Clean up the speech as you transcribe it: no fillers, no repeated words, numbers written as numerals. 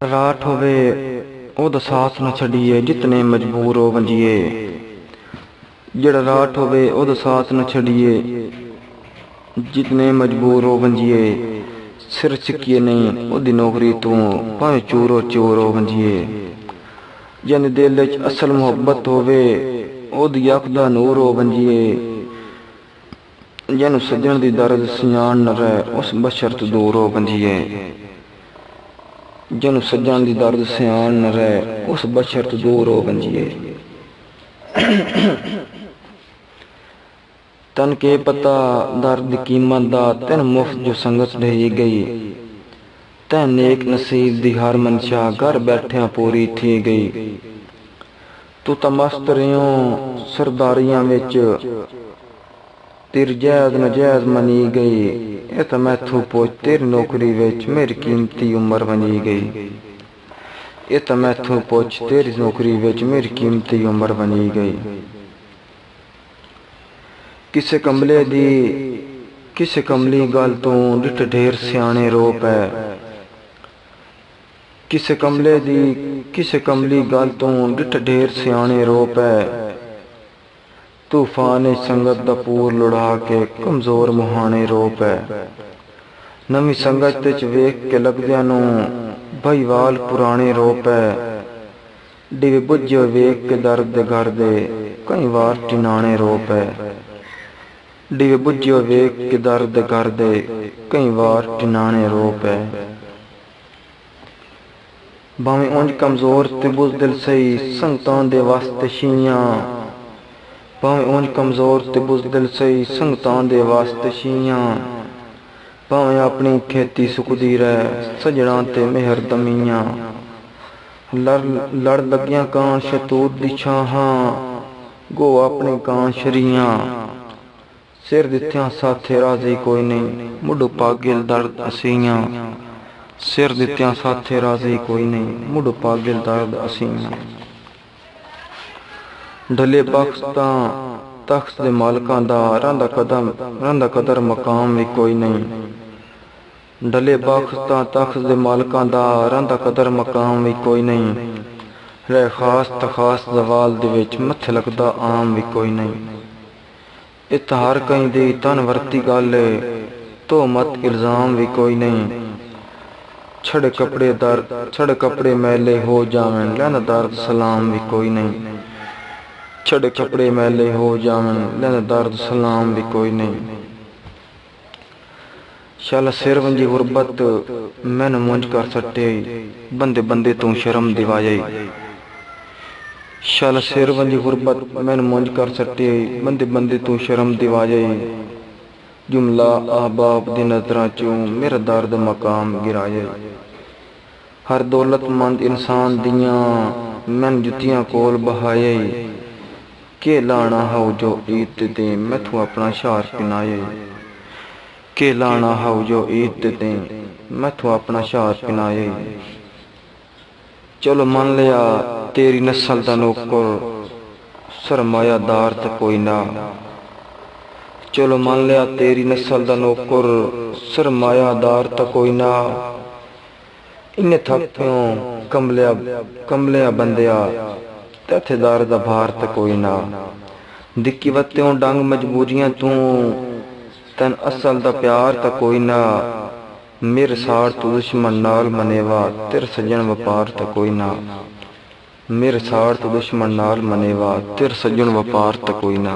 राठ होवे ओदा साथ न छड़िए जितने मजबूर हो वंजिए। जड़ा राठ होवे ओदा साथ न छड़िए जितने मजबूर हो वंजिए। सिर सिक्किए नहीं ओदी नौकरी तू भावें चूरो चोर हो वंजिए। जन दिल च असल मुहब्बत होवे ओदी अख दा नूर हो वंजिए। जन सज्जन दी दर्द सियाण न रहे उस बशर तो दूर हो वंजिए। जन सज्जन दी दर्द सियाण न रहे उस बशर तो दूर हो वंजिए। तन के पता दर्द दी कीमत दा तेन मुफ्त जो संगत रही गई। तैन नेक नसीब दी हर मनशा घर बैठिया पूरी थी गई। तू तो मस्त रहियो सरदारियां विच तेरी जैद नजैद मनी गई। ए तो मैथू पुछ तेरी नौकरी विच मेरी कीमती उम्र बनी गई। ए तो मैथू पुछ तेरी नौकरी विच मेरी कीमती उम्र बनी गई। किसे कमली गल तू डिठ ढेर सियाने रो पै। किसे कमली गल तू डिठ ढेर सियाने रो पै। तूफान संगत दा पूर लुढ़ा के कमजोर मुहाने रो पै। नवी संगत च वेख के लगदियां नू भाईवाल पुराने रो पै। डिवे बुझे वेख के दर्द दे घर दे कई वार टिनाने रो पै। डिवे बुझे वेख के दर्द दे घर दे कई वार टिनाने रो पै। भावें उंज कमजोर ते बुज़दिल सही संगतां दे वास्ते शियां। भावें उंज कमजोर ते बुज़दिल सही संगतां दे वास्ते शियां। भावें अपनी खेती सुकदी रह सजणा ते मेहर दमियां। लड़ लगियां कान शतूत दी छाहां गो अपनी कान शरियां। सिर दित्तियां साथे राजी कोई नहीं मुढ़ पागिल दर्द असियां। सिर दित्तियां साथे राजी कोई नहीं मुढ़ पागिल दर्द असियां। ढले बख्श तां तख्त दे मालकां दा रंदा कदर मकाम भी कोई नहीं। ढले बख्श तां तख्त दे मालकां दा रंदा कदर मकाम भी कोई नहीं। रह खास तखास जवाल दे विच मत्थे लगदा आम भी कोई नहीं। इतहार कई दी तन वरती गल तो मत इल्जाम भी कोई नहीं। छड़ कपड़े मैले हो जावन लैंदा दर्द सलाम भी कोई नहीं। छड़ कपड़े मैले हो जावन लैंदा दर्द सलाम भी कोई नहीं। शाला सिर वंजी गुरबत मैनू मुंज कर सटे बंदे बंदे तू शर्म दिवाए। शाला सिर वंजी गुरबत मैनू मुंज कर सटे बंदे बंदे तू शर्म दिवाए। जुमला अहबाब दी नजरां चों मेरा दर्द मकाम गिराए। हर दौलतमंद इंसान दियां मैन जुतियां कोल बहाए। के लाना हाउ जो ईद दे मैथू अपना शार पिनाए। के लाना हाउ जो ईद दे मैथू अपना शार पिनाए। चलो मान लिया तेरी नस्ल दा नौकर सरमायादार ते कोई ना। चलो मान लिया तेरी नस्ल दा नौकर सरमायादार ते कोई ना। इन्ने थप्पियों कमलिया बंदिया तथेदार दा भार ते कोई ना। दिक्की वत्तियों डंग मजबूरियां तू तन असल दा प्यार ते कोई ना। मेरे साड़ तू दुश्मन नाल मनेवा तेरे सज्जन वपार ते कोई ना। मेरे साड़ तू दुश्मन नाल मनेवा तेरे सज्जन वपार ते कोई ना।